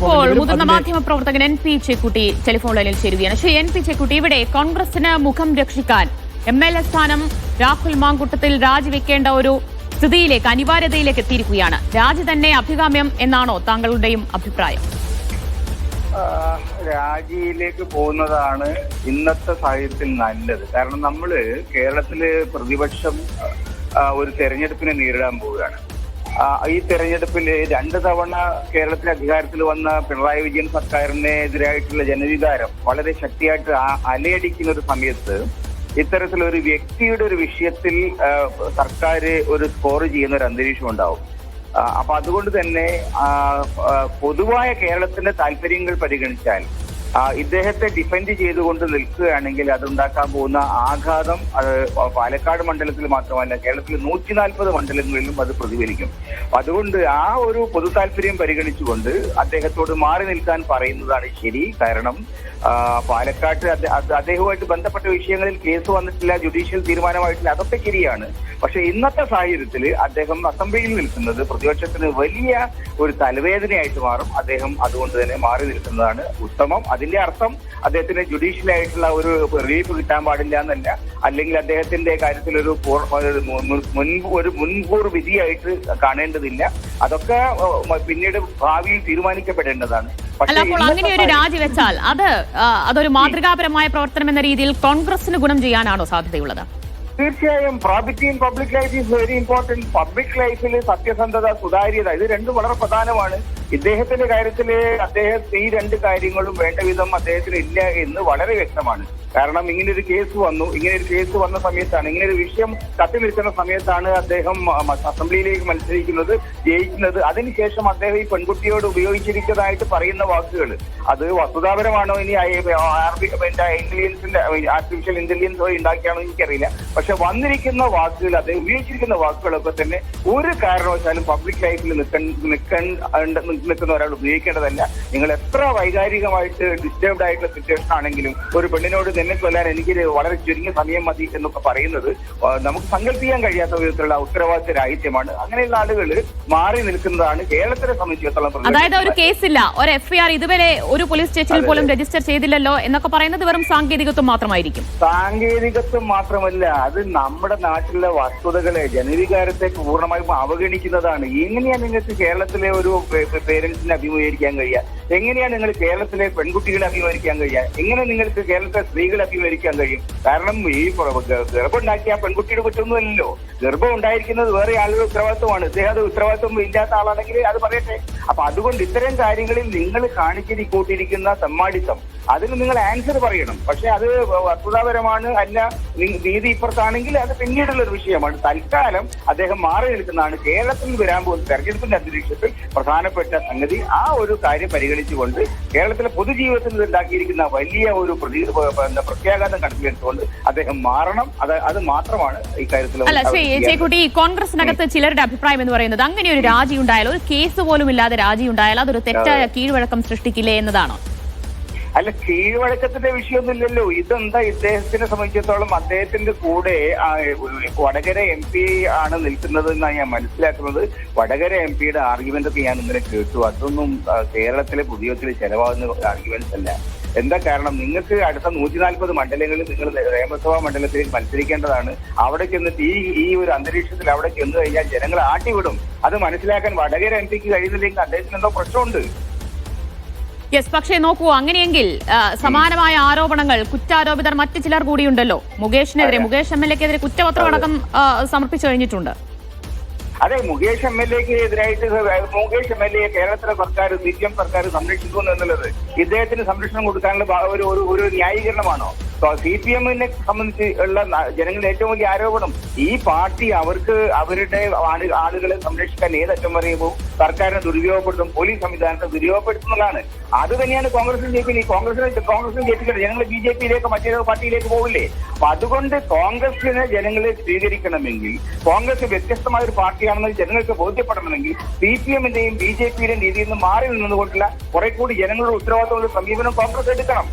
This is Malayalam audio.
ഇപ്പോൾ മുതിർന്ന മാധ്യമ പ്രവർത്തകൻ എൻ.പി. ചെക്കുട്ടി ടെലിഫോൺ ലൈനിൽ ചേരുകയാണ്. ശ്രീ എൻ.പി. ചെക്കുട്ടി, ഇവിടെ കോൺഗ്രസിന് മുഖം രക്ഷിക്കാൻ എം.എൽ.എ. സ്ഥാനം രാഹുൽ മാങ്കൂട്ടത്തിൽ രാജിവെക്കേണ്ട ഒരു സ്ഥിതിയിലേക്ക്, അനിവാര്യതയിലേക്ക് എത്തിയിരിക്കുകയാണ്. രാജി തന്നെ അഭികാമ്യം എന്നാണോ താങ്കളുടെയും അഭിപ്രായം? രാജിയിലേക്ക് പോകുന്നതാണ് ഇന്നത്തെ സാഹചര്യത്തിൽ നല്ലത്. കാരണം നമ്മള് കേരളത്തില് പ്രതിപക്ഷം ഒരു തെരഞ്ഞെടുപ്പിനെ നേരിടാൻ പോവുകയാണ്. ഈ തെരഞ്ഞെടുപ്പിൽ 2 തവണ കേരളത്തിലെ അധികാരത്തിൽ വന്ന പിണറായി വിജയൻ സർക്കാരിനെതിരായിട്ടുള്ള ജനവികാരം വളരെ ശക്തിയായിട്ട് അലയടിക്കുന്ന ഒരു സമയത്ത് ഇത്തരത്തിലൊരു വ്യക്തിയുടെ ഒരു വിഷയത്തിൽ സർക്കാർ ഒരു സ്കോർ ചെയ്യുന്ന ഒരു അന്തരീക്ഷം ഉണ്ടാവും. അപ്പൊ അതുകൊണ്ട് തന്നെ പൊതുവായ കേരളത്തിന്റെ താല്പര്യങ്ങൾ പരിഗണിച്ചാൽ ഇദ്ദേഹത്തെ ഡിഫെൻഡ് ചെയ്തുകൊണ്ട് നിൽക്കുകയാണെങ്കിൽ അതുണ്ടാക്കാൻ പോകുന്ന ആഘാതം അത് പാലക്കാട് മണ്ഡലത്തിൽ മാത്രമല്ല, കേരളത്തിൽ 140 മണ്ഡലങ്ങളിലും അത് പ്രതിഫലിക്കും. അതുകൊണ്ട് ആ ഒരു പൊതു താല്പര്യം പരിഗണിച്ചുകൊണ്ട് അദ്ദേഹത്തോട് മാറി നിൽക്കാൻ പറയുന്നതാണ് ശരി. കാരണം പാലക്കാട്ട് അദ്ദേഹവുമായിട്ട് ബന്ധപ്പെട്ട വിഷയങ്ങളിൽ കേസ് വന്നിട്ടില്ല, ജുഡീഷ്യൽ തീരുമാനമായിട്ടില്ല, അതൊക്കെ ശരിയാണ്. പക്ഷെ ഇന്നത്തെ സാഹചര്യത്തിൽ അദ്ദേഹം അസംബ്ലിയിൽ നിൽക്കുന്നത് പ്രതിപക്ഷത്തിന് വലിയ ഒരു തലവേദനയായിട്ട് മാറും. അദ്ദേഹം അതുകൊണ്ട് തന്നെ മാറി നിൽക്കുന്നതാണ് ഉത്തമം. അതിന്റെ അർത്ഥം അദ്ദേഹത്തിന് ജുഡീഷ്യൽ ആയിട്ടുള്ള ഒരു റിലീഫ് കിട്ടാൻ പാടില്ല എന്നല്ല, അല്ലെങ്കിൽ അദ്ദേഹത്തിന്റെ കാര്യത്തിൽ ഒരു മുൻകൂർ വിധിയായിട്ട് കാണേണ്ടതില്ല. അതൊക്കെ പിന്നീട് ഭാവിയിൽ തീരുമാനിക്കപ്പെടേണ്ടതാണ്. അല്ല, അപ്പോൾ അങ്ങനെ ഒരു രാജി വെച്ചാൽ അതൊരു മാതൃകാപരമായ പ്രവർത്തനം എന്ന രീതിയിൽ കോൺഗ്രസിന് ഗുണം ചെയ്യാനാണോ സാധ്യതയുള്ളത്? തീർച്ചയായും. Probity in public life is very important. Public ലൈഫിൽ സത്യസന്ധത, സുതാര്യത, ഇത് രണ്ടും വളരെ പ്രധാനമാണ്. ഇദ്ദേഹത്തിന്റെ കാര്യത്തിൽ ഈ 2 കാര്യങ്ങളും വേണ്ട വിധം അദ്ദേഹത്തിന് ഇല്ല എന്ന് വളരെ വ്യക്തമാണ്. കാരണം ഇങ്ങനൊരു കേസ് വന്ന സമയത്താണ്, ഇങ്ങനൊരു വിഷയം കത്തി നിൽക്കുന്ന സമയത്താണ് അദ്ദേഹം അസംബ്ലിയിലേക്ക് മത്സരിക്കുന്നത്, ജയിക്കുന്നത്. അതിനുശേഷം അദ്ദേഹം ഈ പെൺകുട്ടിയോട് ഉപയോഗിച്ചിരിക്കുന്നതായിട്ട് പറയുന്ന വാക്കുകൾ അത് വസ്തുതാപരമാണോ ഇനി ആർട്ടിഫിഷ്യൽ ഇന്റലിജൻസ് ഉണ്ടാക്കിയാണോ എനിക്കറിയില്ല. പക്ഷെ വന്നിരിക്കുന്ന വാക്കുകൾ, അദ്ദേഹം ഉപയോഗിച്ചിരിക്കുന്ന വാക്കുകളൊക്കെ തന്നെ ഒരു കാരണവശാലും പബ്ലിക് ലൈഫിൽ നിൽക്കുന്ന ഒരാൾ ഉപയോഗിക്കേണ്ടതല്ല. നിങ്ങൾ എത്ര വൈകാരികമായിട്ട് ഡിസ്റ്റർബ്ഡ് ആയിട്ടുള്ള സിറ്റുവേഷൻ ആണെങ്കിലും ഒരു പെണ്ണിനോട് നിന്നെ കൊല്ലാൻ എനിക്ക് വളരെ ചുരുങ്ങിയ സമയം മതി എന്നൊക്കെ പറയുന്നത് നമുക്ക് സങ്കല്പിക്കാൻ കഴിയാത്ത വിധത്തിലുള്ള ഉത്തരവാദിത്ത രാഹിത്യമാണ്. അങ്ങനെയുള്ള ആളുകൾ മാറി നിൽക്കുന്നതാണ് കേരളത്തിനെ സംബന്ധിച്ചിടത്തോളം. അതായത് ഒരു കേസില്ല, ഒരു എഫ്ഐആർ ഇതുവരെ ഒരു പോലീസ് സ്റ്റേഷനിൽ പോലും രജിസ്റ്റർ ചെയ്തില്ലല്ലോ എന്നൊക്കെ പറയുന്നത് വെറും സാങ്കേതികത്വം മാത്രമായിരിക്കും. സാങ്കേതികത്വം മാത്രമല്ല, അത് നമ്മുടെ നാട്ടിലെ വസ്തുതകളെ, ജനവികാരത്തെ പൂർണ്ണമായും അവഗണിക്കുന്നതാണ്. എങ്ങനെയാണ് നിങ്ങൾക്ക് കേരളത്തിലെ ഒരു പേരൻസിനെ അഭിമുഖീകരിക്കാൻ കഴിയുക? എങ്ങനെയാണ് നിങ്ങൾ കേരളത്തിലെ പെൺകുട്ടികളെ അഭിമുഖീകരിക്കാൻ കഴിയുക? എങ്ങനെ നിങ്ങൾക്ക് കേരളത്തിലെ സ്ത്രീകളെ അഭിമുഖീകരിക്കാൻ കഴിയും? കാരണം ഈ ഗർഭം ഉണ്ടാക്കിയ പെൺകുട്ടിയുടെ കുറ്റമൊന്നുമല്ലല്ലോ. ഗർഭം ഉണ്ടായിരിക്കുന്നത് വേറെ ആളുടെ ഉത്തരവാദിത്വമാണ്. ഇദ്ദേഹം അത് ഉത്തരവാദിത്വം ഇല്ലാത്ത ആളാണെങ്കിൽ അത് പറയട്ടെ. അപ്പൊ അതുകൊണ്ട് ഇത്തരം കാര്യങ്ങളിൽ നിങ്ങൾ കൂട്ടിയിരിക്കുന്ന തെമ്മാടിത്തം, അതിന് നിങ്ങൾ ആൻസർ പറയണം. പക്ഷെ അത് വസ്തുതാപരമാണ് അല്ല, നീതി ഇപ്പുറത്താണെങ്കിൽ അത് പിന്നീടുള്ള ഒരു വിഷയമാണ്. തൽക്കാലം അദ്ദേഹം മാറി നിൽക്കുന്നതാണ് കേരളത്തിൽ വരാൻ പോകുന്ന തെരഞ്ഞെടുപ്പിന്റെ അന്തരീക്ഷത്തിൽ പ്രധാനപ്പെട്ട സംഗതി. ആ ഒരു കാര്യം പരിഗണിച്ചുകൊണ്ട് കേരളത്തിലെ പൊതുജീവിതത്തിൽ ഉണ്ടാക്കിയിരിക്കുന്ന വലിയ ഒരു പ്രത്യാഘാതം കണക്കിലെടുത്തുകൊണ്ട് അദ്ദേഹം മാറണം. അത് മാത്രമാണ് ഇക്കാര്യത്തിൽ. അല്ല, ശ്രീ ചേക്കുട്ടി, കോൺഗ്രസിനകത്ത് ചിലരുടെ അഭിപ്രായം എന്ന് പറയുന്നത് അങ്ങനെ ഒരു രാജി ഉണ്ടായാൽ, ഒരു കേസ് പോലും ഇല്ലാതെ രാജി ഉണ്ടായാൽ അതൊരു തെറ്റായ കീഴ്വഴക്കം സൃഷ്ടിക്കില്ലേ എന്നതാണോ? അല്ല, കീഴ്വഴക്കത്തിന്റെ വിഷയമൊന്നുമില്ലല്ലോ. ഇതെന്താ ഇദ്ദേഹത്തിനെ സംബന്ധിച്ചിടത്തോളം അദ്ദേഹത്തിന്റെ കൂടെ വടകര MP ആണ് നിൽക്കുന്നത് എന്നാണ് ഞാൻ മനസ്സിലാക്കുന്നത്. വടകര MP-യുടെ ആർഗ്യുമെന്റ് ഒക്കെ ഞാൻ ഇന്നലെ കേട്ടു. അതൊന്നും കേരളത്തിലെ പൊതുയോഗത്തിൽ ചെലവാകുന്ന ആർഗ്യുമെന്റ്സ് അല്ല. എന്താ കാരണം? നിങ്ങൾക്ക് അടുത്ത 140 മണ്ഡലങ്ങളിൽ നിങ്ങൾ നിയമസഭാ മണ്ഡലത്തിൽ മത്സരിക്കേണ്ടതാണ്. അവിടെ ചെന്നിട്ട് ഈ ഒരു അന്തരീക്ഷത്തിൽ അവിടെ ചെന്ന് കഴിഞ്ഞാൽ ജനങ്ങൾ ആട്ടിവിടും. അത് മനസ്സിലാക്കാൻ വടകര MP-ക്ക് കഴിയുന്നില്ലെങ്കിൽ അദ്ദേഹത്തിന് എന്തോ പ്രശ്നമുണ്ട്. യെസ്, പക്ഷേ നോക്കൂ, അങ്ങനെയെങ്കിൽ സമാനമായ ആരോപണങ്ങൾ കുറ്റാരോപിതർ മറ്റു ചിലർ കൂടിയുണ്ടല്ലോ. മുകേഷ് MLA-ക്കെതിരെ കുറ്റപത്രം അടക്കം സമർപ്പിച്ചു കഴിഞ്ഞിട്ടുണ്ട്. അതെ, മുകേഷ് MLA-ക്ക് എതിരായിട്ട് മുകേഷ് MLA കേരളത്തിലെ സർക്കാർ, CPM സർക്കാർ സംരക്ഷിക്കുന്നു എന്നുള്ളത് ഇദ്ദേഹത്തിന് സംരക്ഷണം കൊടുക്കാനുള്ള ഒരു ന്യായീകരണമാണോ? CPM-നെ സംബന്ധിച്ച് ഉള്ള ജനങ്ങളുടെ ഏറ്റവും വലിയ ആരോപണം ഈ പാർട്ടി അവരുടെ ആളുകളെ സംരക്ഷിക്കാൻ ഏതറ്റം പറയുമ്പോൾ സർക്കാരിനെ ദുരുപയോഗപ്പെടുത്തും, പോലീസ് സംവിധാനത്തെ ദുരുപയോഗപ്പെടുത്തുന്നതാണ്. അത് തന്നെയാണ് കോൺഗ്രസിന് ജയിക്കുന്നത്. കോൺഗ്രസിനെ ജയിപ്പിക്കുന്നത് ജനങ്ങൾ BJP-യിലേക്ക് മറ്റേതോ പാർട്ടിയിലേക്ക് പോകില്ലേ? അപ്പൊ അതുകൊണ്ട് കോൺഗ്രസിനെ ജനങ്ങളെ സ്വീകരിക്കണമെങ്കിൽ, കോൺഗ്രസ് വ്യത്യസ്തമായ ഒരു പാർട്ടിയാണെന്ന് ജനങ്ങൾക്ക് ബോധ്യപ്പെടണമെങ്കിൽ CPM-ന്റെയും BJP-യുടെയും രീതിയിൽ നിന്ന് മാറി നിന്നുകൊണ്ടുള്ള കുറെ കൂടി ജനങ്ങളുടെ ഉത്തരവാദിത്തമുള്ള സമീപനം കോൺഗ്രസ് എടുക്കണം.